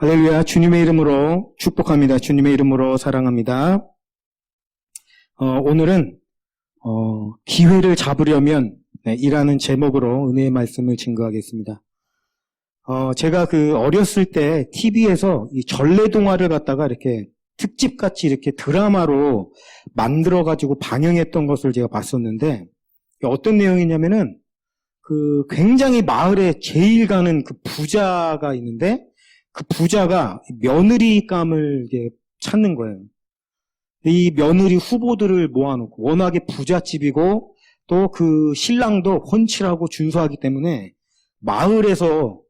할렐루야. 주님의 이름으로 축복합니다. 주님의 이름으로 사랑합니다. 오늘은 기회를 잡으려면 이라는 제목으로 은혜의 말씀을 증거하겠습니다. 제가 어렸을 때 TV에서 이 전래동화를 갖다가 이렇게 특집같이 이렇게 드라마로 만들어가지고 방영했던 것을 제가 봤었는데, 어떤 내용이냐면은 굉장히 마을에 제일 가는 부자가 있는데, 그 부자가 며느리감을 찾는 거예요. 이 며느리 후보들을 모아놓고, 워낙에 부잣집이고 또 신랑도 훤칠하고 준수하기 때문에 마을에서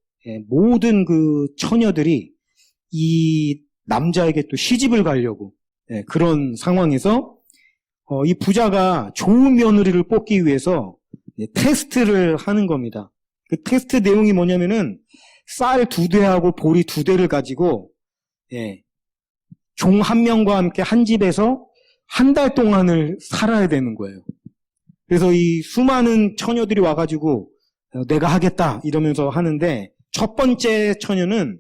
모든 처녀들이 이 남자에게 또 시집을 가려고 그런 상황에서 이 부자가 좋은 며느리를 뽑기 위해서 테스트를 하는 겁니다. 그 테스트 내용이 뭐냐면은 쌀 2대하고 보리 2대를 가지고 종 한 명과 함께 한 집에서 한 달 동안을 살아야 되는 거예요. 그래서 이 수많은 처녀들이 와가지고 내가 하겠다 이러면서 하는데, 첫 번째 처녀는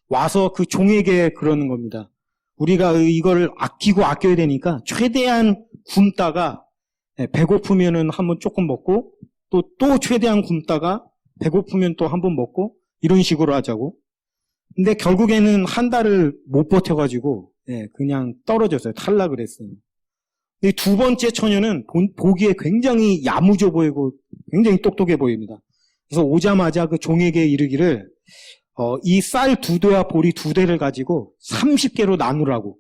와서 그 종에게 그러는 겁니다. 우리가 이걸 아껴야 되니까 최대한 굶다가 배고프면은 한번 조금 먹고 또 최대한 굶다가 배고프면 또 한번 먹고 이런 식으로 하자고. 근데 결국에는 한 달을 못 버텨가지고 그냥 떨어졌어요. 탈락을 했어요. 이 두 번째 처녀는 보기에 굉장히 야무져 보이고 굉장히 똑똑해 보입니다. 그래서 오자마자 그 종에게 이르기를 이 쌀 2대와 보리 2대를 가지고 30개로 나누라고.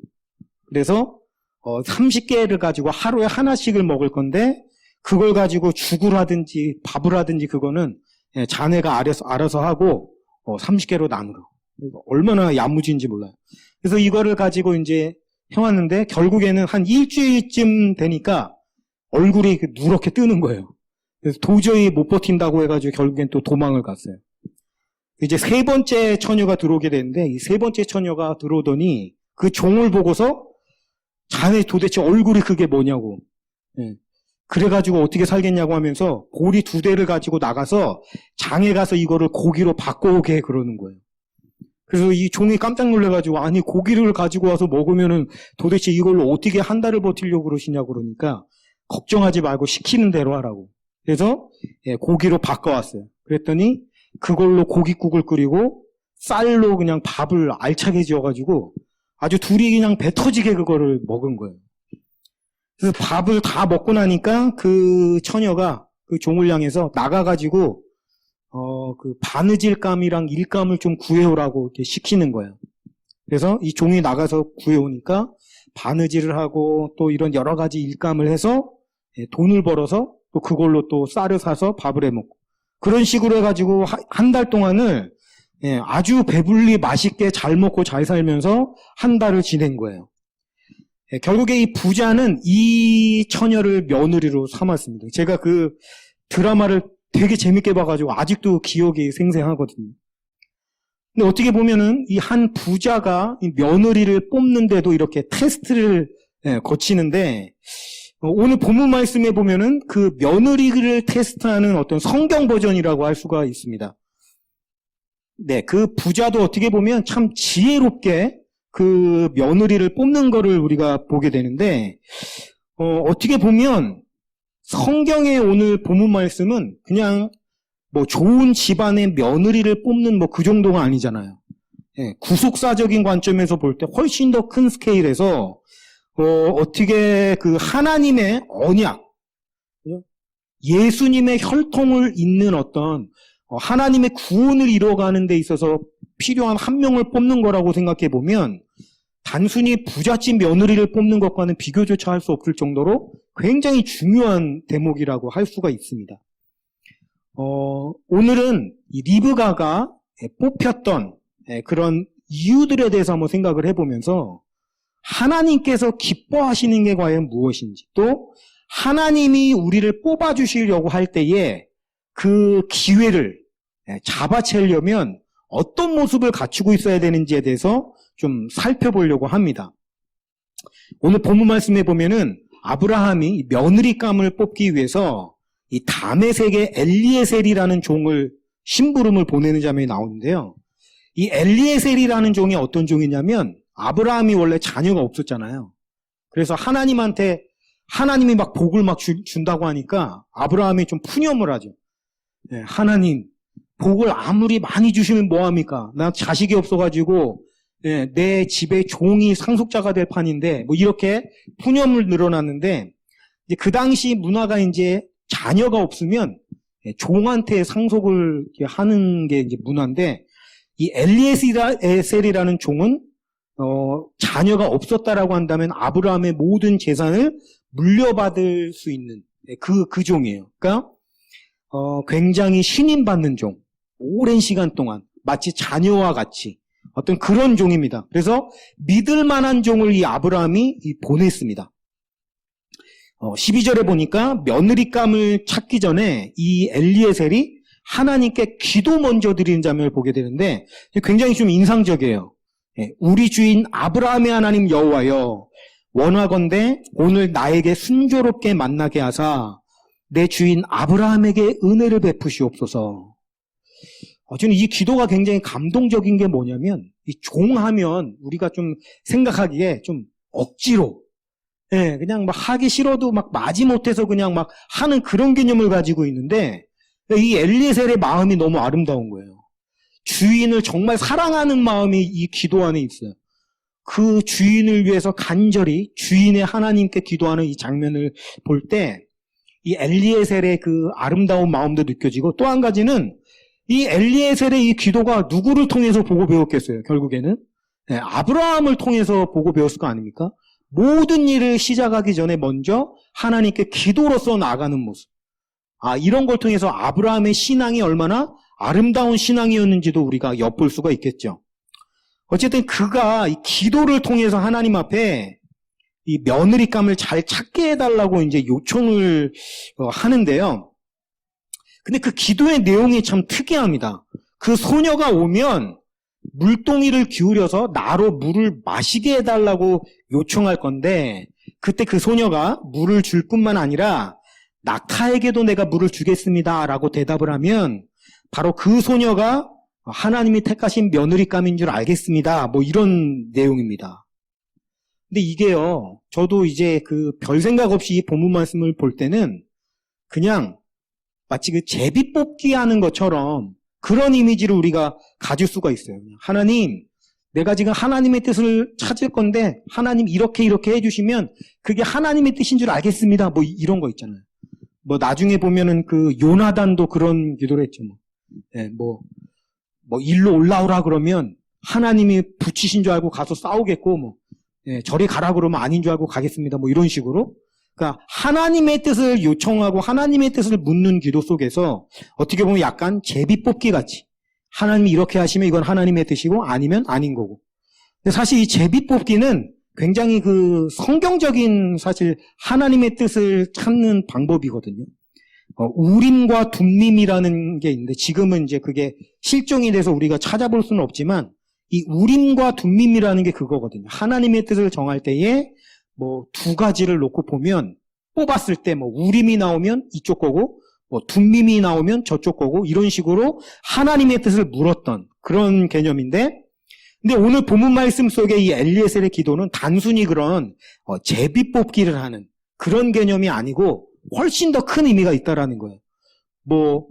그래서 30개를 가지고 하루에 하나씩을 먹을 건데, 그걸 가지고 죽을 하든지 밥을 하든지 그거는 자네가 알아서 하고 30개로 나누라. 얼마나 야무진지 몰라요. 그래서 이거를 가지고 이제 해왔는데, 결국에는 한 일주일쯤 되니까 얼굴이 누렇게 뜨는 거예요. 그래서 도저히 못 버틴다고 해가지고 결국엔 또 도망을 갔어요. 이제 세 번째 처녀가 들어오게 되는데, 이 세 번째 처녀가 들어오더니 그 종을 보고서 자네 도대체 얼굴이 그게 뭐냐고. 그래가지고 어떻게 살겠냐고 하면서 보리 2대를 가지고 나가서 장에 가서 이거를 고기로 바꿔오게 그러는 거예요. 그래서 이 종이 깜짝 놀래가지고, 아니 고기를 가지고 와서 먹으면은 도대체 이걸로 어떻게 한 달을 버티려고 그러시냐고. 그러니까 걱정하지 말고 시키는 대로 하라고. 그래서 고기로 바꿔왔어요. 그랬더니 그걸로 고깃국을 끓이고 쌀로 그냥 밥을 알차게 지어가지고 아주 둘이 그냥 배 터지게 그거를 먹은 거예요. 그래서 밥을 다 먹고 나니까 그 처녀가 그 종을 향해서 나가가지고 바느질감이랑 일감을 좀 구해오라고 이렇게 시키는 거예요. 그래서 이 종이 나가서 구해오니까 바느질을 하고 또 이런 여러 가지 일감을 해서 돈을 벌어서 또 그걸로 또 쌀을 사서 밥을 해 먹고, 그런 식으로 해가지고 한 달 동안을 아주 배불리 맛있게 잘 먹고 잘 살면서 한 달을 지낸 거예요. 결국에 이 부자는 이 처녀를 며느리로 삼았습니다. 제가 그 드라마를 되게 재밌게 봐가지고 아직도 기억이 생생하거든요. 근데 어떻게 보면은 이 한 부자가 이 며느리를 뽑는데도 이렇게 테스트를 거치는데, 오늘 본문 말씀에 보면은 그 며느리를 테스트하는 어떤 성경 버전이라고 할 수가 있습니다. 그 부자도 어떻게 보면 참 지혜롭게 그 며느리를 뽑는 거를 우리가 보게 되는데, 어떻게 보면 성경의 오늘 본문 말씀은 그냥 좋은 집안의 며느리를 뽑는 그 정도가 아니잖아요. 구속사적인 관점에서 볼 때 훨씬 더 큰 스케일에서 어떻게 그 하나님의 언약, 예수님의 혈통을 잇는 어떤 하나님의 구원을 이루어가는 데 있어서 필요한 한 명을 뽑는 거라고 생각해 보면, 단순히 부잣집 며느리를 뽑는 것과는 비교조차 할 수 없을 정도로 굉장히 중요한 대목이라고 할 수가 있습니다. 오늘은 이 리브가가 뽑혔던 그런 이유들에 대해서 한번 생각을 해보면서, 하나님께서 기뻐하시는 게 과연 무엇인지, 또 하나님이 우리를 뽑아주시려고 할 때에 그 기회를 잡아채려면 어떤 모습을 갖추고 있어야 되는지에 대해서 좀 살펴보려고 합니다. 오늘 본문 말씀에 보면은 아브라함이 며느리감을 뽑기 위해서 이 다메섹의 엘리에셀이라는 종을 심부름을 보내는 장면이 나오는데요. 이 엘리에셀이라는 종이 어떤 종이냐면 아브라함이 원래 자녀가 없었잖아요. 그래서 하나님이 막 복을 막 준다고 하니까 아브라함이 좀 푸념을 하죠. 예, 하나님 복을 아무리 많이 주시면 뭐합니까? 나 자식이 없어가지고 예, 내 집에 종이 상속자가 될 판인데 뭐 이렇게 푸념을 늘어났는데 이제 그 당시 문화가 이제 자녀가 없으면 예, 종한테 상속을 하는 게 이제 문화인데 이 엘리에셀이라는 종은 자녀가 없었다라고 한다면 아브라함의 모든 재산을 물려받을 수 있는 그 종이에요. 그러니까 굉장히 신임받는 종, 오랜 시간 동안 마치 자녀와 같이 어떤 그런 종입니다. 그래서 믿을 만한 종을 이 아브라함이 보냈습니다. 12절에 보니까 며느리감을 찾기 전에 이 엘리에셀이 하나님께 기도 먼저 드리는 장면을 보게 되는데 굉장히 좀 인상적이에요. 우리 주인 아브라함의 하나님 여호와여, 원하건대 오늘 나에게 순조롭게 만나게 하사 내 주인 아브라함에게 은혜를 베푸시옵소서. 저는 이 기도가 굉장히 감동적인 게 뭐냐면 이 종하면 우리가 좀 생각하기에 좀 억지로 그냥 막 하기 싫어도 막 마지못해서 그냥 막 하는 그런 개념을 가지고 있는데 이 엘리에셀의 마음이 너무 아름다운 거예요. 주인을 정말 사랑하는 마음이 이 기도 안에 있어요. 그 주인을 위해서 간절히 주인의 하나님께 기도하는 이 장면을 볼 때 이 엘리에셀의 그 아름다운 마음도 느껴지고 또 한 가지는 이 엘리에셀의 이 기도가 누구를 통해서 보고 배웠겠어요? 결국에는 아브라함을 통해서 보고 배웠을 거 아닙니까? 모든 일을 시작하기 전에 먼저 하나님께 기도로서 나아가는 모습. 이런 걸 통해서 아브라함의 신앙이 얼마나 아름다운 신앙이었는지도 우리가 엿볼 수가 있겠죠. 어쨌든 그가 이 기도를 통해서 하나님 앞에 이 며느리감을 잘 찾게 해달라고 이제 요청을 하는데요. 근데 그 기도의 내용이 참 특이합니다. 그 소녀가 오면 물동이를 기울여서 나로 물을 마시게 해달라고 요청할 건데 그때 그 소녀가 물을 줄 뿐만 아니라 낙타에게도 내가 물을 주겠습니다 라고 대답을 하면 바로 그 소녀가 하나님이 택하신 며느리감인 줄 알겠습니다. 뭐 이런 내용입니다. 근데 이게요, 저도 이제 그 별 생각 없이 이 본문 말씀을 볼 때는 그냥 마치 그 제비 뽑기 하는 것처럼 그런 이미지를 우리가 가질 수가 있어요. 하나님, 내가 지금 하나님의 뜻을 찾을 건데 하나님 이렇게 해주시면 그게 하나님의 뜻인 줄 알겠습니다. 뭐 이런 거 있잖아요. 뭐 나중에 보면은 그 요나단도 그런 기도를 했죠. 뭐 일로 올라오라 그러면 하나님이 붙이신 줄 알고 가서 싸우겠고 저리 가라 그러면 아닌 줄 알고 가겠습니다. 뭐 이런 식으로. 그러니까 하나님의 뜻을 요청하고 하나님의 뜻을 묻는 기도 속에서 어떻게 보면 약간 제비뽑기 같이 하나님이 이렇게 하시면 이건 하나님의 뜻이고 아니면 아닌 거고. 근데 사실 이 제비뽑기는 굉장히 그 성경적인 사실 하나님의 뜻을 찾는 방법이거든요. 우림과 둠밈이라는 게 있는데 지금은 이제 그게 실종이 돼서 우리가 찾아볼 수는 없지만 이 우림과 둠밈이라는 게 그거거든요. 하나님의 뜻을 정할 때에 뭐 두 가지를 놓고 보면 뽑았을 때 뭐 우림이 나오면 이쪽 거고 뭐 둠밈이 나오면 저쪽 거고 이런 식으로 하나님의 뜻을 물었던 그런 개념인데 근데 오늘 본문 말씀 속에 이 엘리에셀의 기도는 단순히 그런 제비 뽑기를 하는 그런 개념이 아니고 훨씬 더 큰 의미가 있다라는 거예요. 뭐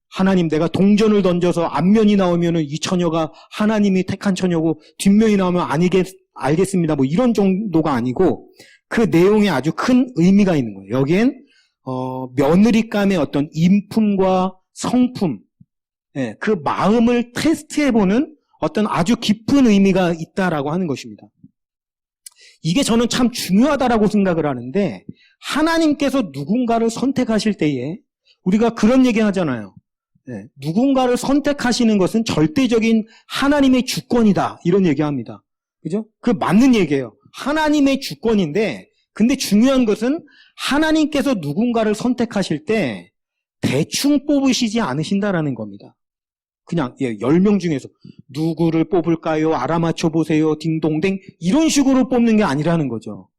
하나님 내가 동전을 던져서 앞면이 나오면은 이 처녀가 하나님이 택한 처녀고 뒷면이 나오면 알겠습니다. 뭐 이런 정도가 아니고 그 내용에 아주 큰 의미가 있는 거예요. 여기엔 며느리감의 어떤 인품과 성품, 그 마음을 테스트해보는 어떤 아주 깊은 의미가 있다라고 하는 것입니다. 이게 저는 참 중요하다라고 생각을 하는데 하나님께서 누군가를 선택하실 때에 우리가 그런 얘기 하잖아요. 누군가를 선택하시는 것은 절대적인 하나님의 주권이다. 이런 얘기합니다. 그죠? 그 맞는 얘기예요. 하나님의 주권인데 근데 중요한 것은 하나님께서 누군가를 선택하실 때 대충 뽑으시지 않으신다라는 겁니다. 그냥 10명 중에서 누구를 뽑을까요? 알아맞혀 보세요. 딩동댕 이런 식으로 뽑는 게 아니라는 거죠.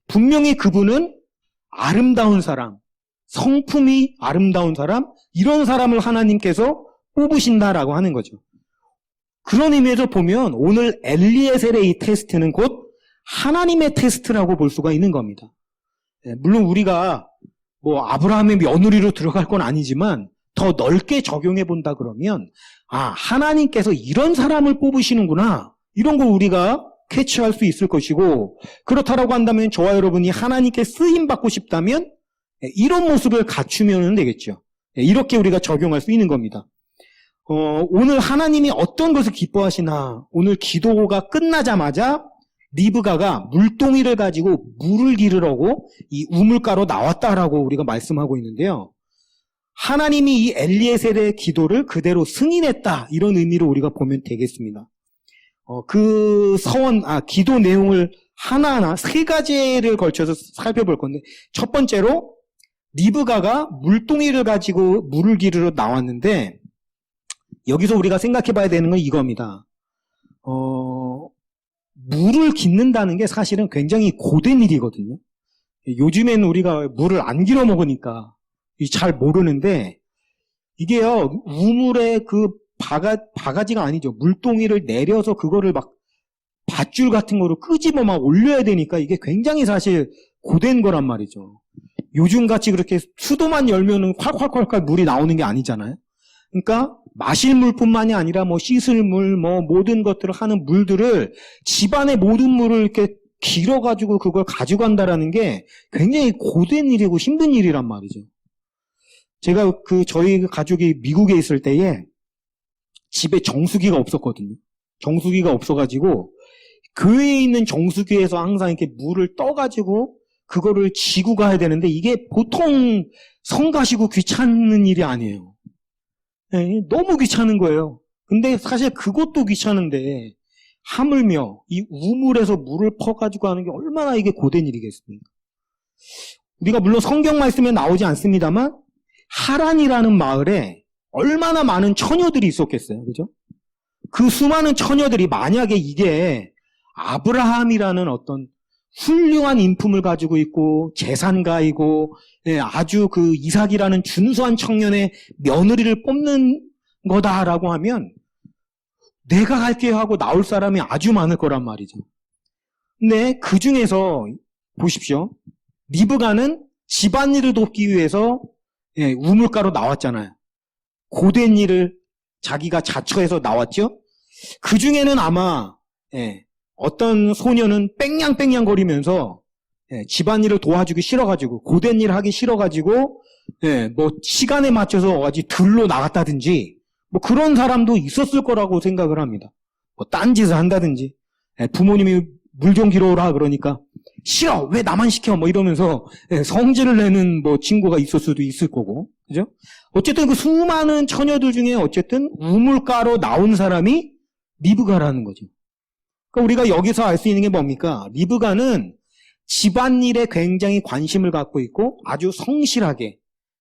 분명히 그분은 아름다운 사람, 성품이 아름다운 사람 이런 사람을 하나님께서 뽑으신다라고 하는 거죠. 그런 의미에서 보면 오늘 엘리에셀의 이 테스트는 곧 하나님의 테스트라고 볼 수가 있는 겁니다. 물론 우리가 뭐 아브라함의 며느리로 들어갈 건 아니지만 더 넓게 적용해 본다 그러면 하나님께서 이런 사람을 뽑으시는구나, 이런 걸 우리가 캐치할 수 있을 것이고, 그렇다라고 한다면 저와 여러분이 하나님께 쓰임받고 싶다면 이런 모습을 갖추면 되겠죠. 이렇게 우리가 적용할 수 있는 겁니다. 오늘 하나님이 어떤 것을 기뻐하시나, 오늘 기도가 끝나자마자 리브가가 물동이를 가지고 물을 기르려고 이 우물가로 나왔다라고 우리가 말씀하고 있는데요. 하나님이 이 엘리에셀의 기도를 그대로 승인했다, 이런 의미로 우리가 보면 되겠습니다. 기도 내용을 하나하나 세 가지를 걸쳐서 살펴볼 건데, 첫 번째로 리브가가 물동이를 가지고 물을 기르러 나왔는데, 여기서 우리가 생각해 봐야 되는 건 이겁니다. 물을 깃는다는 게 사실은 굉장히 고된 일이거든요. 요즘에는 우리가 물을 안 길어 먹으니까 잘 모르는데, 이게요, 우물에 그 바가지가 아니죠. 물동이를 내려서 그거를 막 밧줄 같은 거로 끄집어 막 올려야 되니까 이게 굉장히 사실 고된 거란 말이죠. 요즘같이 그렇게 수도만 열면은 콸콸콸콸 물이 나오는 게 아니잖아요. 그러니까 마실 물뿐만이 아니라 뭐 씻을 물, 뭐 모든 것들을 하는 물들을, 집안의 모든 물을 이렇게 길어가지고 그걸 가져간다라는 게 굉장히 고된 일이고 힘든 일이란 말이죠. 제가 저희 가족이 미국에 있을 때에 집에 정수기가 없었거든요. 정수기가 없어가지고 교회에 있는 정수기에서 항상 이렇게 물을 떠가지고 그거를 지고 가야 되는데, 이게 보통 성 가시고 귀찮은 일이 아니에요. 네, 너무 귀찮은 거예요. 근데 사실 그것도 귀찮은데 하물며 이 우물에서 물을 퍼가지고 하는 게 얼마나 이게 고된 일이겠습니까? 우리가 물론 성경 말씀에 나오지 않습니다만 하란이라는 마을에 얼마나 많은 처녀들이 있었겠어요. 그죠? 그 수많은 처녀들이 만약에 이게 아브라함이라는 어떤 훌륭한 인품을 가지고 있고 재산가이고, 아주 그 이삭이라는 준수한 청년의 며느리를 뽑는 거다라고 하면 내가 갈게요 하고 나올 사람이 아주 많을 거란 말이죠. 근데 그 중에서 보십시오. 리브가는 집안일을 돕기 위해서 우물가로 나왔잖아요. 고된 일을 자기가 자처해서 나왔죠. 그 중에는 아마 어떤 소녀는 뺑냥뺑냥 거리면서 집안일을 도와주기 싫어가지고, 고된 일 하기 싫어가지고 뭐 시간에 맞춰서 어디 들로 나갔다든지 뭐 그런 사람도 있었을 거라고 생각을 합니다. 뭐 딴짓을 한다든지, 부모님이 물 좀 길어오라 그러니까 싫어, 왜 나만 시켜, 뭐 이러면서 성질을 내는 뭐 친구가 있을 수도 있을 거고, 그죠? 어쨌든 그 수많은 처녀들 중에 어쨌든 우물가로 나온 사람이 리브가라는 거죠. 그러니까 우리가 여기서 알 수 있는 게 뭡니까? 리브가는 집안일에 굉장히 관심을 갖고 있고 아주 성실하게,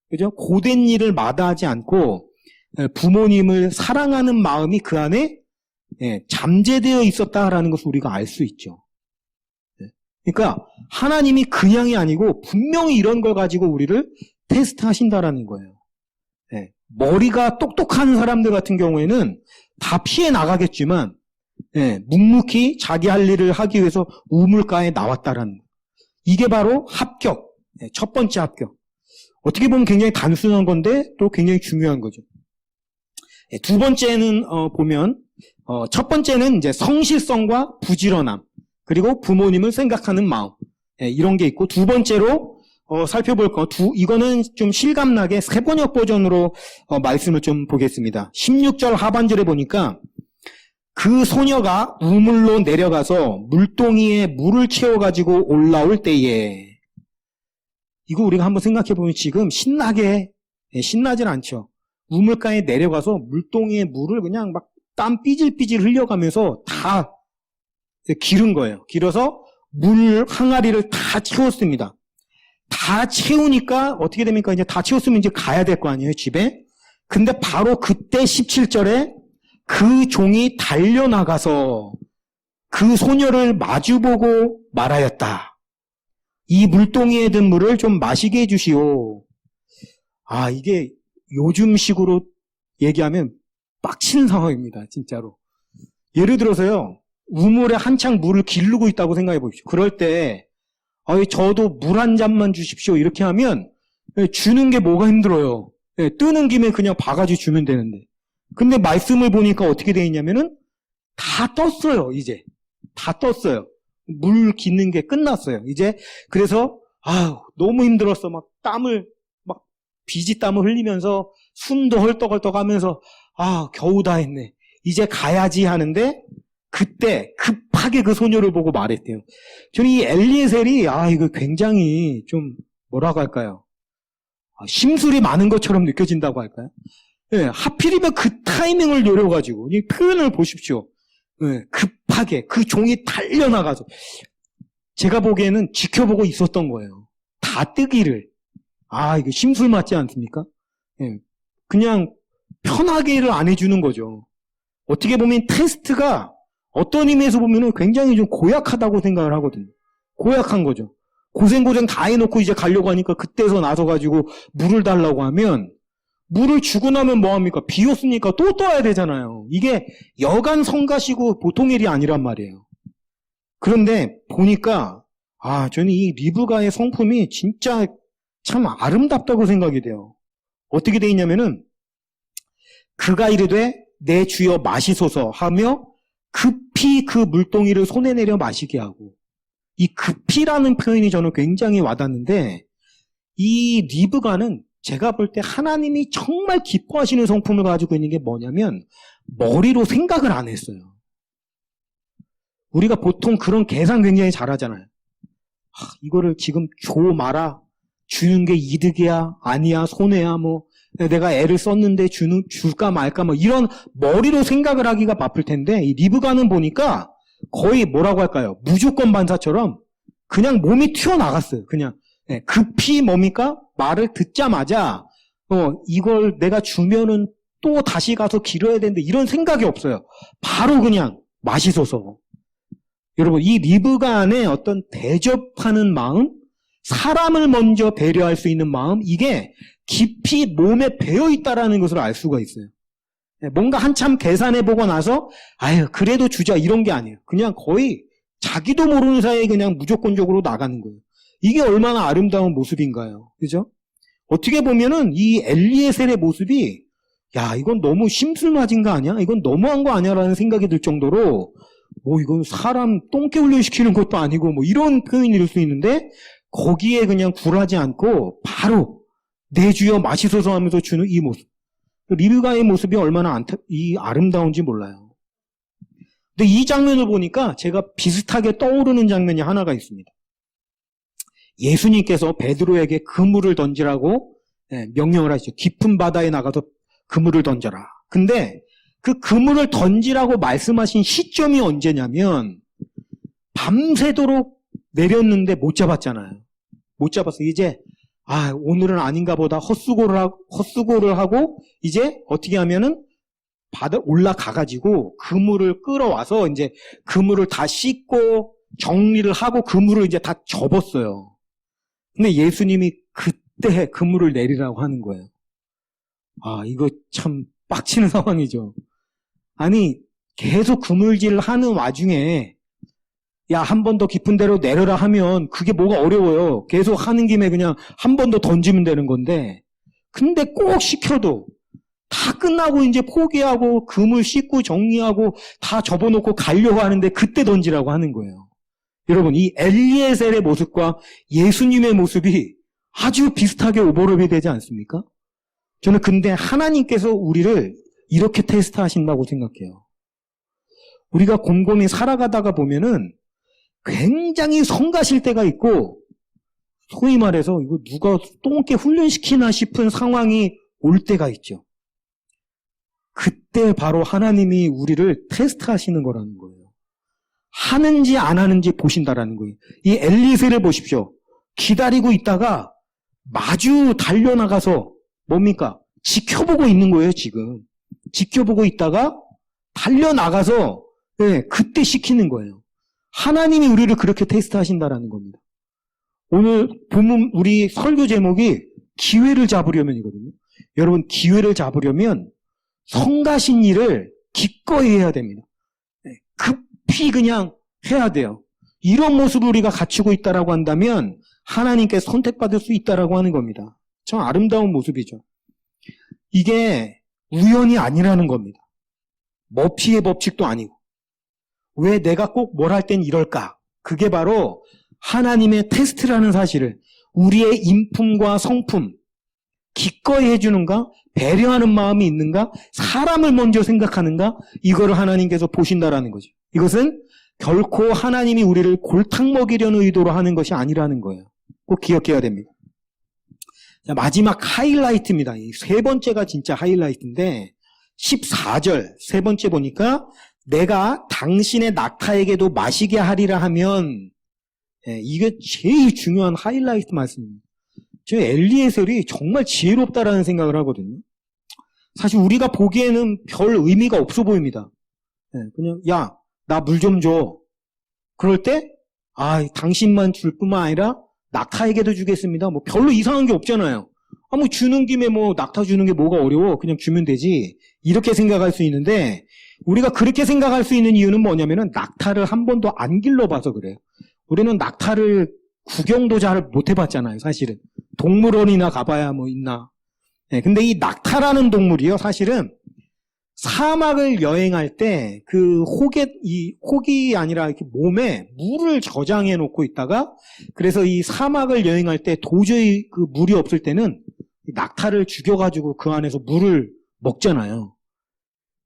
그죠? 고된 일을 마다하지 않고 부모님을 사랑하는 마음이 그 안에 잠재되어 있었다라는 것을 우리가 알 수 있죠. 그러니까 하나님이 그냥이 아니고 분명히 이런 걸 가지고 우리를 테스트하신다라는 거예요. 머리가 똑똑한 사람들 같은 경우에는 다 피해 나가겠지만 묵묵히 자기 할 일을 하기 위해서 우물가에 나왔다라는 거예요. 이게 바로 합격, 첫 번째 합격. 어떻게 보면 굉장히 단순한 건데 또 굉장히 중요한 거죠. 두 번째는 보면 첫 번째는 이제 성실성과 부지런함, 그리고 부모님을 생각하는 마음, 이런 게 있고, 두 번째로 살펴볼 거, 이거는 좀 실감나게 세번역 버전으로 말씀을 좀 보겠습니다. 16절 하반절에 보니까 그 소녀가 우물로 내려가서 물동이에 물을 채워가지고 올라올 때에, 이거 우리가 한번 생각해보면 지금 신나진 않죠. 우물가에 내려가서 물동이에 물을 그냥 막 땀 삐질삐질 흘려가면서 다 기른 거예요. 길어서 물 항아리를 다 채웠습니다. 다 채우니까 어떻게 됩니까? 이제 다 채웠으면 이제 가야 될 거 아니에요, 집에? 근데 바로 그때 17절에 그 종이 달려나가서 그 소녀를 마주보고 말하였다. 이 물동이에 든 물을 좀 마시게 해주시오. 이게 요즘식으로 얘기하면 빡치는 상황입니다, 진짜로. 예를 들어서요, 우물에 한창 물을 기르고 있다고 생각해 보십시오. 그럴 때, 저도 물 한 잔만 주십시오. 이렇게 하면, 주는 게 뭐가 힘들어요. 뜨는 김에 그냥 바가지 주면 되는데. 근데 말씀을 보니까 어떻게 되어 있냐면은, 다 떴어요, 이제. 다 떴어요. 물 깃는 게 끝났어요. 이제, 그래서, 너무 힘들었어. 막 비지 땀을 흘리면서, 숨도 헐떡헐떡 하면서, 겨우 다 했네. 이제 가야지 하는데, 그때 급하게 그 소녀를 보고 말했대요. 저는 이 엘리에셀이, 이거 굉장히 좀, 뭐라고 할까요? 심술이 많은 것처럼 느껴진다고 할까요? 하필이면 그 타이밍을 노려가지고, 이 표현을 보십시오. 급하게, 그 종이 달려나가서, 제가 보기에는 지켜보고 있었던 거예요. 다 뜨기를. 이거 심술 맞지 않습니까? 그냥 편하게를 안 해주는 거죠. 어떻게 보면 테스트가 어떤 의미에서 보면은 굉장히 좀 고약하다고 생각을 하거든요. 고약한 거죠. 고생고생 다 해놓고 이제 가려고 하니까 그때서 나서가지고 물을 달라고 하면 물을 주고 나면 뭐합니까? 비었으니까 또 떠야 되잖아요. 이게 여간 성가시고 보통 일이 아니란 말이에요. 그런데 보니까 저는 이 리브가의 성품이 진짜 참 아름답다고 생각이 돼요. 어떻게 돼 있냐면은 그가 이르되 내 주여 마시소서 하며 급히 그 물동이를 손에 내려 마시게 하고, 이 급히라는 표현이 저는 굉장히 와닿는데, 이 리브가는 제가 볼 때 하나님이 정말 기뻐하시는 성품을 가지고 있는 게 뭐냐면 머리로 생각을 안 했어요. 우리가 보통 그런 계산 굉장히 잘하잖아요. 이거를 지금 줘 마라, 주는 게 이득이야, 아니야, 손해야, 내가 애를 썼는데 줄까 말까, 이런 머리로 생각을 하기가 바쁠 텐데, 이 리브가는 보니까 거의 뭐라고 할까요? 무조건 반사처럼 그냥 몸이 튀어나갔어요. 그냥. 급히 뭡니까? 말을 듣자마자, 이걸 내가 주면은 또 다시 가서 기르어야 되는데, 이런 생각이 없어요. 바로 그냥 마시소서. 여러분, 이 리브가 안에 어떤 대접하는 마음, 사람을 먼저 배려할 수 있는 마음, 이게 깊이 몸에 배어 있다라는 것을 알 수가 있어요. 뭔가 한참 계산해보고 나서 그래도 주자 이런 게 아니에요. 그냥 거의 자기도 모르는 사이에 그냥 무조건적으로 나가는 거예요. 이게 얼마나 아름다운 모습인가요? 그죠? 어떻게 보면은 이 엘리에셀의 모습이 이건 너무 심술맞은 거 아니야? 이건 너무한 거 아니야? 라는 생각이 들 정도로 이건 사람 똥개 훈련시키는 것도 아니고 이런 표현이 될 수 있는데, 거기에 그냥 굴하지 않고 바로 내 주여 마시소서 하면서 주는 이 모습. 리브가의 모습이 얼마나 아름다운지 몰라요. 근데 이 장면을 보니까 제가 비슷하게 떠오르는 장면이 하나가 있습니다. 예수님께서 베드로에게 그물을 던지라고 명령을 하시죠. 깊은 바다에 나가서 그물을 던져라. 근데 그 그물을 던지라고 말씀하신 시점이 언제냐면 밤새도록 내렸는데 못 잡았잖아요. 못 잡았어. 이제 오늘은 아닌가 보다 헛수고를 하고 이제 어떻게 하면은 바다 올라가가지고 그물을 끌어와서 이제 그물을 다 씻고 정리를 하고 그물을 이제 다 접었어요. 근데 예수님이 그때 그물을 내리라고 하는 거예요. 이거 참 빡치는 상황이죠. 아니, 계속 그물질을 하는 와중에 한 번 더 깊은 데로 내려라 하면 그게 뭐가 어려워요. 계속 하는 김에 그냥 한 번 더 던지면 되는 건데, 근데 꼭 시켜도 다 끝나고 이제 포기하고 그물 씻고 정리하고 다 접어놓고 가려고 하는데 그때 던지라고 하는 거예요. 여러분, 이 엘리에셀의 모습과 예수님의 모습이 아주 비슷하게 오버랩이 되지 않습니까? 저는 근데 하나님께서 우리를 이렇게 테스트하신다고 생각해요. 우리가 곰곰이 살아가다가 보면은 굉장히 성가실 때가 있고, 소위 말해서 이거 누가 똥개 훈련시키나 싶은 상황이 올 때가 있죠. 그때 바로 하나님이 우리를 테스트하시는 거라는 거예요. 하는지 안 하는지 보신다라는 거예요. 이 엘리에셀을 보십시오. 기다리고 있다가 마주 달려나가서 뭡니까? 지켜보고 있는 거예요, 지금. 지켜보고 있다가 달려나가서 그때 시키는 거예요. 하나님이 우리를 그렇게 테스트하신다라는 겁니다. 오늘 본문 우리 설교 제목이 기회를 잡으려면이거든요. 여러분, 기회를 잡으려면 성가신 일을 기꺼이 해야 됩니다. 급히 그냥 해야 돼요. 이런 모습을 우리가 갖추고 있다라고 한다면 하나님께 선택받을 수 있다라고 하는 겁니다. 참 아름다운 모습이죠. 이게 우연이 아니라는 겁니다. 머피의 법칙도 아니고. 왜 내가 꼭 뭘 할 땐 이럴까? 그게 바로 하나님의 테스트라는 사실을 우리의 인품과 성품, 기꺼이 해주는가? 배려하는 마음이 있는가? 사람을 먼저 생각하는가? 이거를 하나님께서 보신다라는 거죠. 이것은 결코 하나님이 우리를 골탕 먹이려는 의도로 하는 것이 아니라는 거예요. 꼭 기억해야 됩니다. 자, 마지막 하이라이트입니다. 이 세 번째가 진짜 하이라이트인데 14절 세 번째 보니까 내가 당신의 낙타에게도 마시게 하리라 하면 이게 제일 중요한 하이라이트 말씀입니다. 저 엘리에셀이 정말 지혜롭다라는 생각을 하거든요. 사실 우리가 보기에는 별 의미가 없어 보입니다. 그냥 야, 나 물 좀 줘. 그럴 때 당신만 줄 뿐만 아니라 낙타에게도 주겠습니다. 뭐 별로 이상한 게 없잖아요. 뭐 주는 김에 뭐 낙타 주는 게 뭐가 어려워. 그냥 주면 되지. 이렇게 생각할 수 있는데 우리가 그렇게 생각할 수 있는 이유는 뭐냐면은 낙타를 한 번도 안 길러봐서 그래요. 우리는 낙타를 구경도 잘 못 해봤잖아요. 사실은 동물원이나 가봐야 뭐 있나. 근데 이 낙타라는 동물이요, 사실은 사막을 여행할 때 그 혹이 아니라 이렇게 몸에 물을 저장해 놓고 있다가 그래서 이 사막을 여행할 때 도저히 그 물이 없을 때는 낙타를 죽여가지고 그 안에서 물을 먹잖아요.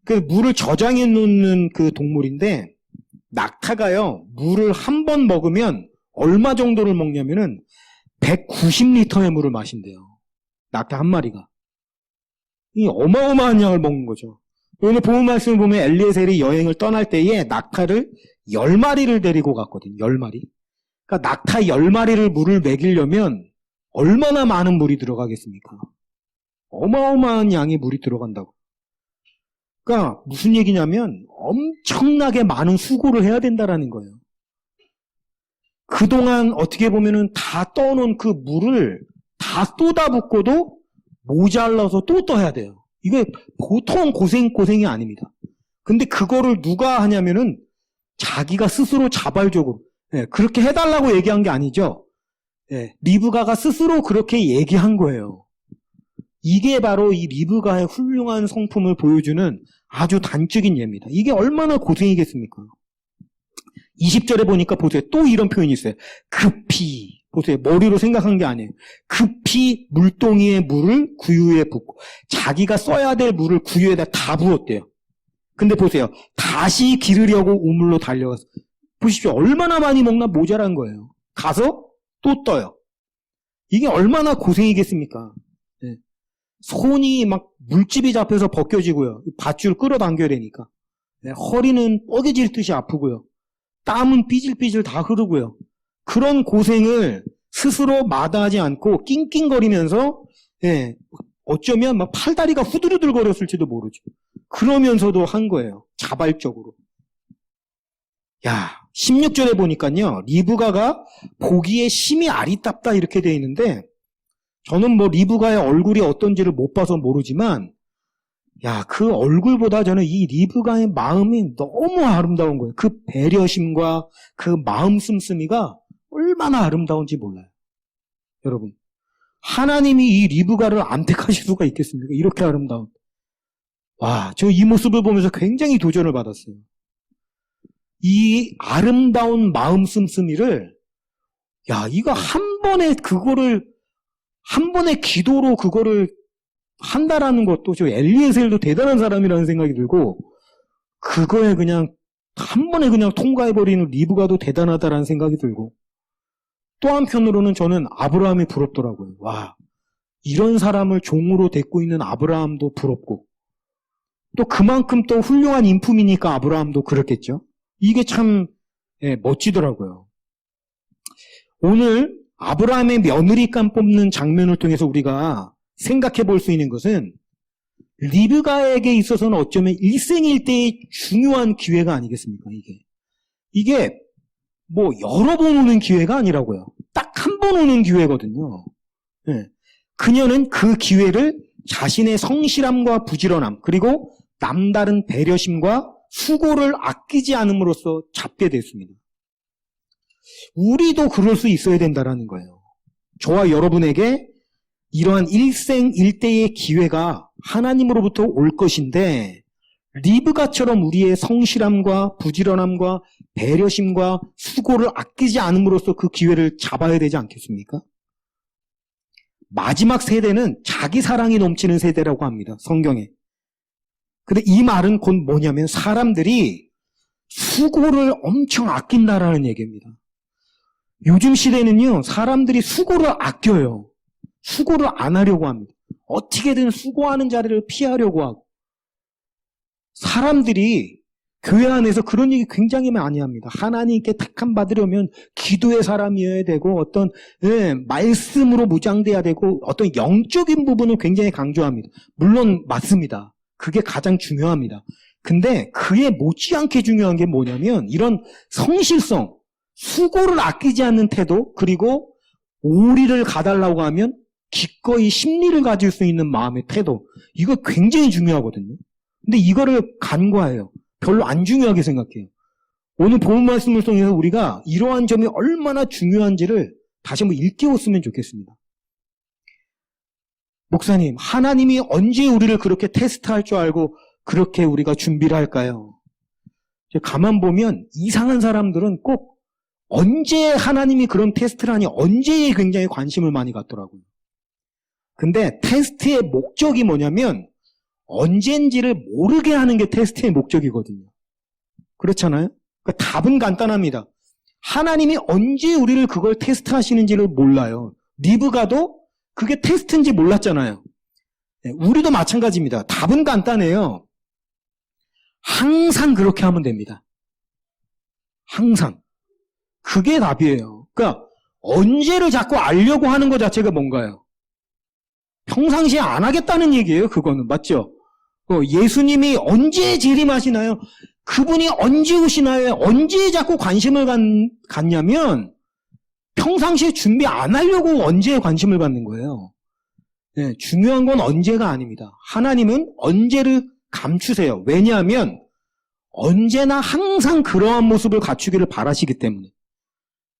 그 물을 저장해 놓는 그 동물인데 낙타가요, 물을 한 번 먹으면 얼마 정도를 먹냐면은 190리터의 물을 마신대요. 낙타 한 마리가. 이 어마어마한 양을 먹는 거죠. 오늘 본 말씀을 보면 엘리에셀이 여행을 떠날 때에 낙타를 10마리를 데리고 갔거든요. 10마리. 그러니까 낙타 10마리를 물을 먹이려면 얼마나 많은 물이 들어가겠습니까? 어마어마한 양의 물이 들어간다고. 그러니까 무슨 얘기냐면 엄청나게 많은 수고를 해야 된다라는 거예요. 그동안 어떻게 보면은 다 떠놓은 그 물을 다 쏟아붓고도 모자라서 또 떠야 돼요. 이게 보통 고생이 아닙니다. 근데 그거를 누가 하냐면은 자기가 스스로 자발적으로 그렇게 해달라고 얘기한 게 아니죠. 리브가가 스스로 그렇게 얘기한 거예요. 이게 바로 이 리브가의 훌륭한 성품을 보여주는 아주 단적인 예입니다. 이게 얼마나 고생이겠습니까? 20절에 보니까 보세요. 또 이런 표현이 있어요. 급히. 보세요. 머리로 생각한 게 아니에요. 급히 물동이의 물을 구유에 붓고 자기가 써야 될 물을 구유에다 다 부었대요. 근데 보세요. 다시 기르려고 우물로 달려가서 보십시오. 얼마나 많이 먹나 모자란 거예요. 가서 또 떠요. 이게 얼마나 고생이겠습니까? 손이 막 물집이 잡혀서 벗겨지고요. 밧줄 끌어당겨야 되니까. 허리는 뻐개질 듯이 아프고요. 땀은 삐질삐질 다 흐르고요. 그런 고생을 스스로 마다하지 않고 낑낑거리면서 어쩌면 막 팔다리가 후들후들거렸을지도 모르죠. 그러면서도 한 거예요. 자발적으로. 야, 16절에 보니까요. 리브가가 보기에 심히 아리답다 이렇게 되어 있는데 저는 뭐 리브가의 얼굴이 어떤지를 못 봐서 모르지만 그 얼굴보다 저는 이 리브가의 마음이 너무 아름다운 거예요. 그 배려심과 그 마음 씀씀이가 얼마나 아름다운지 몰라요. 여러분, 하나님이 이 리브가를 안 택하실 수가 있겠습니까? 이렇게 아름다운. 저 이 모습을 보면서 굉장히 도전을 받았어요. 이 아름다운 마음 씀씀이를 이거 한 번의 기도로 그거를 한다라는 것도 저 엘리에셀도 대단한 사람이라는 생각이 들고 그거에 그냥 한 번에 그냥 통과해버리는 리브가도 대단하다라는 생각이 들고 또 한편으로는 저는 아브라함이 부럽더라고요. 이런 사람을 종으로 데리고 있는 아브라함도 부럽고 또 그만큼 또 훌륭한 인품이니까 아브라함도 그렇겠죠. 이게 참 멋지더라고요. 오늘 아브라함의 며느리감 뽑는 장면을 통해서 우리가 생각해 볼 수 있는 것은 리브가에게 있어서는 어쩌면 일생일대의 중요한 기회가 아니겠습니까? 이게 뭐 여러 번 오는 기회가 아니라고요. 딱 한 번 오는 기회거든요. 그녀는 그 기회를 자신의 성실함과 부지런함 그리고 남다른 배려심과 수고를 아끼지 않음으로써 잡게 됐습니다. 우리도 그럴 수 있어야 된다는 거예요. 저와 여러분에게 이러한 일생일대의 기회가 하나님으로부터 올 것인데 리브가처럼 우리의 성실함과 부지런함과 배려심과 수고를 아끼지 않음으로써 그 기회를 잡아야 되지 않겠습니까? 마지막 세대는 자기 사랑이 넘치는 세대라고 합니다. 성경에. 근데 이 말은 곧 뭐냐면 사람들이 수고를 엄청 아낀다라는 얘기입니다. 요즘 시대는요, 사람들이 수고를 아껴요. 수고를 안 하려고 합니다. 어떻게든 수고하는 자리를 피하려고 하고. 사람들이 교회 안에서 그런 얘기 굉장히 많이 합니다. 하나님께 택함 받으려면 기도의 사람이어야 되고 어떤 말씀으로 무장돼야 되고 어떤 영적인 부분을 굉장히 강조합니다. 물론 맞습니다. 그게 가장 중요합니다. 근데 그에 못지않게 중요한 게 뭐냐면 이런 성실성, 수고를 아끼지 않는 태도, 그리고 오리를 가달라고 하면 기꺼이 심리를 가질 수 있는 마음의 태도, 이거 굉장히 중요하거든요. 근데 이거를 간과해요. 별로 안 중요하게 생각해요. 오늘 본 말씀을 통해서 우리가 이러한 점이 얼마나 중요한지를 다시 한번 일깨웠으면 좋겠습니다. 목사님, 하나님이 언제 우리를 그렇게 테스트할 줄 알고 그렇게 우리가 준비를 할까요? 가만 보면 이상한 사람들은 꼭 언제 하나님이 그런 테스트를 하니 언제에 굉장히 관심을 많이 갖더라고요. 근데 테스트의 목적이 뭐냐면 언젠지를 모르게 하는 게 테스트의 목적이거든요. 그렇잖아요? 그러니까 답은 간단합니다. 하나님이 언제 우리를 그걸 테스트하시는지를 몰라요. 리브가도 그게 테스트인지 몰랐잖아요. 우리도 마찬가지입니다. 답은 간단해요. 항상 그렇게 하면 됩니다. 항상. 그게 답이에요. 그러니까 언제를 자꾸 알려고 하는 것 자체가 뭔가요? 평상시에 안 하겠다는 얘기예요. 그거는. 맞죠? 예수님이 언제 재림하시나요? 그분이 언제 오시나요? 언제 자꾸 관심을 갖냐면 평상시에 준비 안 하려고 언제에 관심을 갖는 거예요. 네, 중요한 건 언제가 아닙니다. 하나님은 언제를 감추세요. 왜냐하면 언제나 항상 그러한 모습을 갖추기를 바라시기 때문에.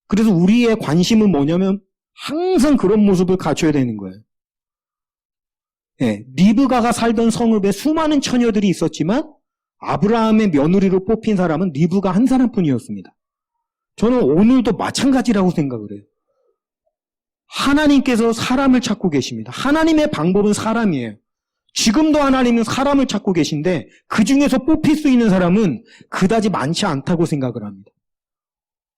그래서 우리의 관심은 뭐냐면 항상 그런 모습을 갖춰야 되는 거예요. 네, 리브가가 살던 성읍에 수많은 처녀들이 있었지만 아브라함의 며느리로 뽑힌 사람은 리브가 한 사람뿐이었습니다. 저는 오늘도 마찬가지라고 생각을 해요. 하나님께서 사람을 찾고 계십니다. 하나님의 방법은 사람이에요. 지금도 하나님은 사람을 찾고 계신데 그 중에서 뽑힐 수 있는 사람은 그다지 많지 않다고 생각을 합니다.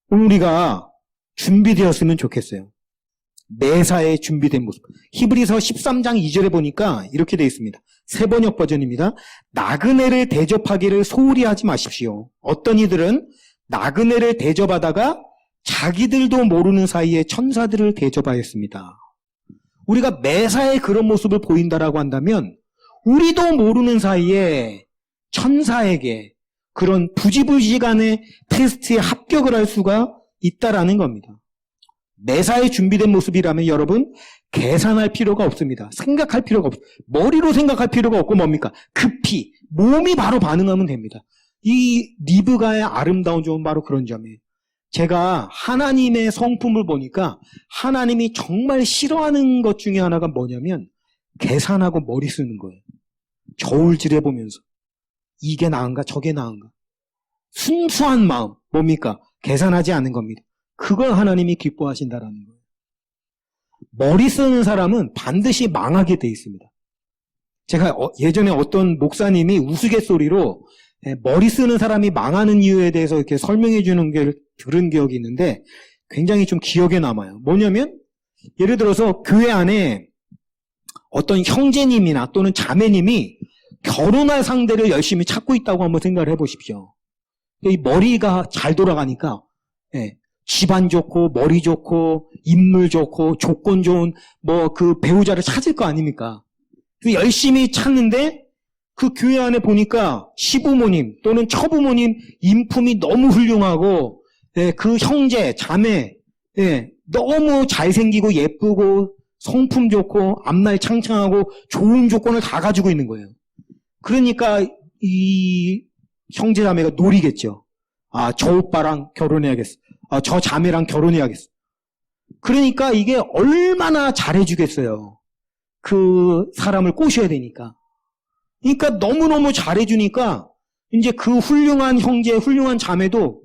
오늘 우리가 준비되었으면 좋겠어요. 매사에 준비된 모습. 히브리서 13장 2절에 보니까 이렇게 되어 있습니다. 새번역 버전입니다. 나그네를 대접하기를 소홀히 하지 마십시오. 어떤 이들은 나그네를 대접하다가 자기들도 모르는 사이에 천사들을 대접하였습니다. 우리가 매사에 그런 모습을 보인다라고 한다면 우리도 모르는 사이에 천사에게 그런 부지불지간의 테스트에 합격을 할 수가 있다라는 겁니다. 매사에 준비된 모습이라면 여러분 계산할 필요가 없습니다. 생각할 필요가 없어요. 머리로 생각할 필요가 없고 뭡니까? 급히 몸이 바로 반응하면 됩니다. 이 리브가의 아름다운 점은 바로 그런 점이에요. 제가 하나님의 성품을 보니까 하나님이 정말 싫어하는 것 중에 하나가 뭐냐면 계산하고 머리 쓰는 거예요. 저울질해 보면서 이게 나은가 저게 나은가. 순수한 마음 뭡니까? 계산하지 않는 겁니다. 그걸 하나님이 기뻐하신다라는 거예요. 머리 쓰는 사람은 반드시 망하게 돼 있습니다. 제가 예전에 어떤 목사님이 우스갯소리로 머리 쓰는 사람이 망하는 이유에 대해서 이렇게 설명해 주는 게 들은 기억이 있는데 굉장히 좀 기억에 남아요. 뭐냐면 예를 들어서 교회 안에 어떤 형제님이나 또는 자매님이 결혼할 상대를 열심히 찾고 있다고 한번 생각을 해보십시오. 이 머리가 잘 돌아가니까 집안 좋고 머리 좋고 인물 좋고 조건 좋은 그 배우자를 찾을 거 아닙니까? 열심히 찾는데 그 교회 안에 보니까 시부모님 또는 처부모님 인품이 너무 훌륭하고 그 형제, 자매 너무 잘생기고 예쁘고 성품 좋고 앞날 창창하고 좋은 조건을 다 가지고 있는 거예요. 그러니까 이 형제자매가 노리겠죠. 아, 저 오빠랑 결혼해야겠어. 아, 저 자매랑 결혼해야겠어. 그러니까 이게 얼마나 잘해주겠어요. 그 사람을 꼬셔야 되니까. 그러니까 너무너무 잘해주니까 이제 그 훌륭한 형제, 훌륭한 자매도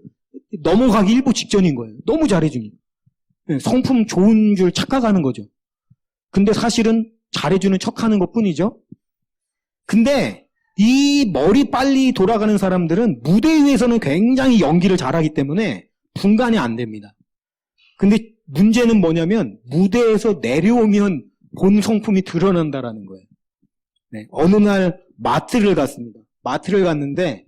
넘어가기 일보 직전인 거예요. 너무 잘해주니까. 성품 좋은 줄 착각하는 거죠. 근데 사실은 잘해주는 척하는 것 뿐이죠. 근데 이 머리 빨리 돌아가는 사람들은 무대 위에서는 굉장히 연기를 잘하기 때문에 분간이 안 됩니다. 근데 문제는 뭐냐면 무대에서 내려오면 본 성품이 드러난다라는 거예요. 네, 어느 날 마트를 갔습니다. 마트를 갔는데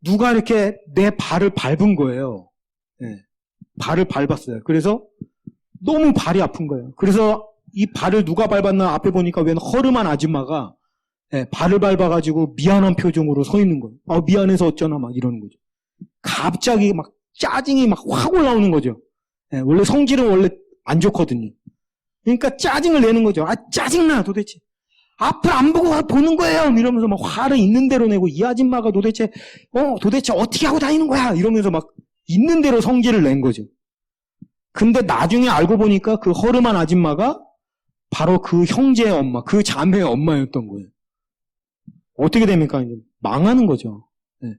누가 이렇게 내 발을 밟은 거예요. 네, 발을 밟았어요. 그래서 너무 발이 아픈 거예요. 그래서 이 발을 누가 밟았나 앞에 보니까 웬 허름한 아줌마가 발을 밟아가지고 미안한 표정으로 서 있는 거예요. 미안해서 어쩌나 막 이러는 거죠. 갑자기 막 짜증이 막 확 올라오는 거죠. 원래 성질은 원래 안 좋거든요. 그러니까 짜증을 내는 거죠. 짜증나 도대체. 앞을 안 보고 보는 거예요. 이러면서 막 화를 있는 대로 내고 이 아줌마가 도대체 어떻게 하고 다니는 거야. 이러면서 막 있는 대로 성질을 낸 거죠. 근데 나중에 알고 보니까 그 허름한 아줌마가 바로 그 형제의 엄마, 그 자매의 엄마였던 거예요. 어떻게 됩니까? 이제 망하는 거죠. 네.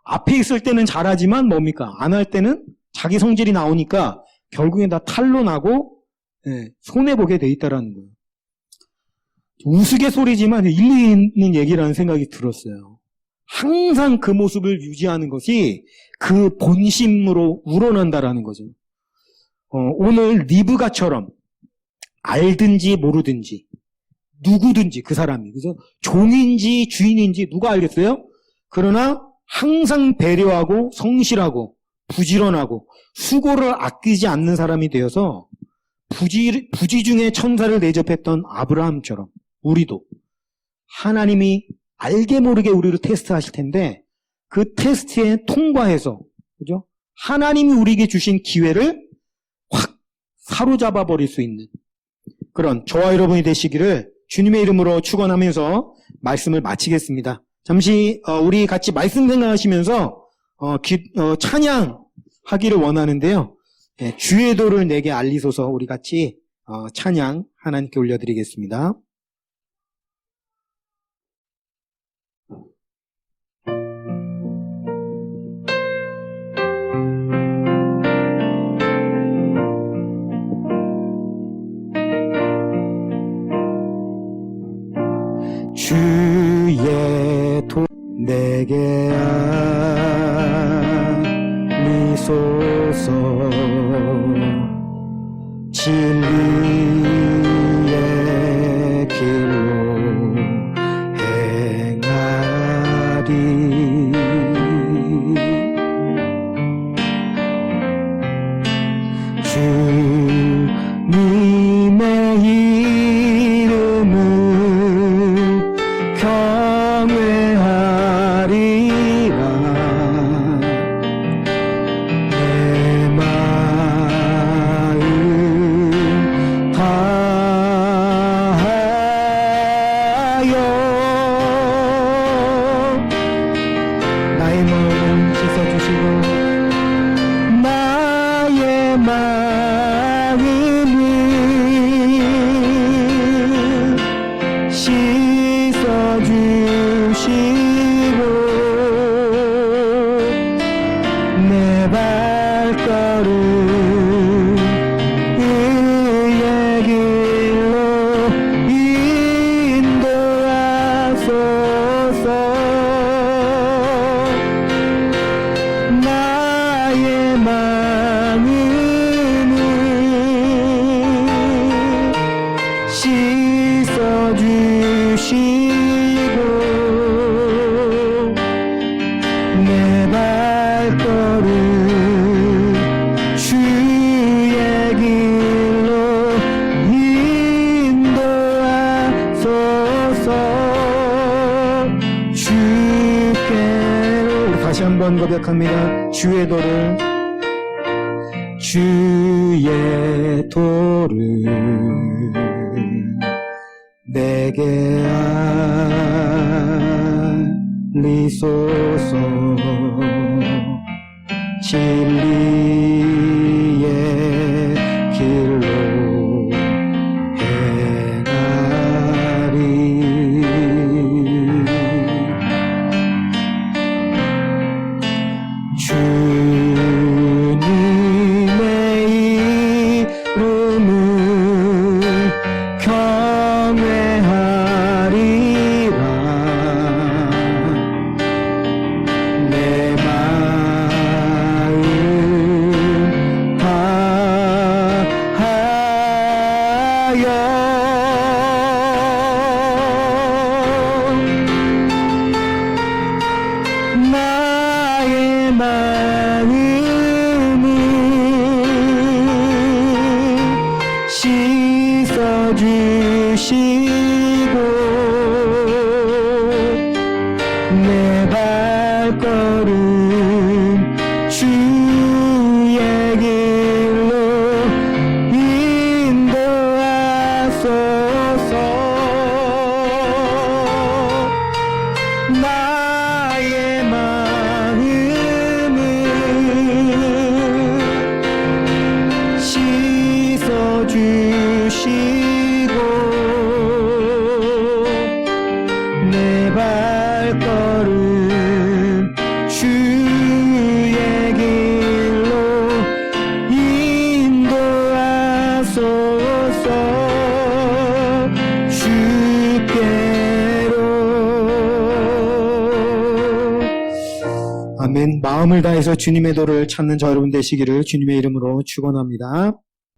앞에 있을 때는 잘하지만 뭡니까? 안 할 때는 자기 성질이 나오니까 결국엔 다 탈로 나고 손해보게 돼 있다라는 거예요. 우스갯소리지만 일리 있는 얘기라는 생각이 들었어요. 항상 그 모습을 유지하는 것이 그 본심으로 우러난다라는 거죠. 오늘 리브가처럼 알든지 모르든지 누구든지 그 사람이 그래서 종인지 주인인지 누가 알겠어요? 그러나 항상 배려하고 성실하고 부지런하고 수고를 아끼지 않는 사람이 되어서 부지 중에 천사를 대접했던 아브라함처럼 우리도 하나님이 알게 모르게 우리를 테스트하실 텐데 그 테스트에 통과해서 그죠? 하나님이 우리에게 주신 기회를 확 사로잡아 버릴 수 있는 그런 저와 여러분이 되시기를 주님의 이름으로 축원하면서 말씀을 마치겠습니다. 잠시 우리 같이 말씀 생각하시면서 찬양하기를 원하는데요. 주의 도를 내게 알리소서 우리 같이 찬양 하나님께 올려드리겠습니다. 주의 도 내게 알리소서 진리의 길로 행하리 주님의 이름을 경외하리라 내 마음 다하여 나의 마음 씻어주시고 나의 마음을 씻어주시고 내 발걸음 의의 길로 인도하소서 나의 마음을 씻어주시고 내 발걸음 주의 길로 인도하소서 주께 우리 다시 한번 고백합니다. 주의 도를 내게 살리소서. 진리의 길로 행하리. 주님의 이름을 경외하리라. 내 마음 다하여 나의 마음을 씻어주시고 내 발걸음 주의 길로 인도하소서. 나의 마음을 씻어주시고 내 발걸음 주의 길로 인도하소서. 주께로. 아멘. 마음을 다해서 주님의 도를 찾는 저 여러분 되시기를 주님의 이름으로 축원합니다.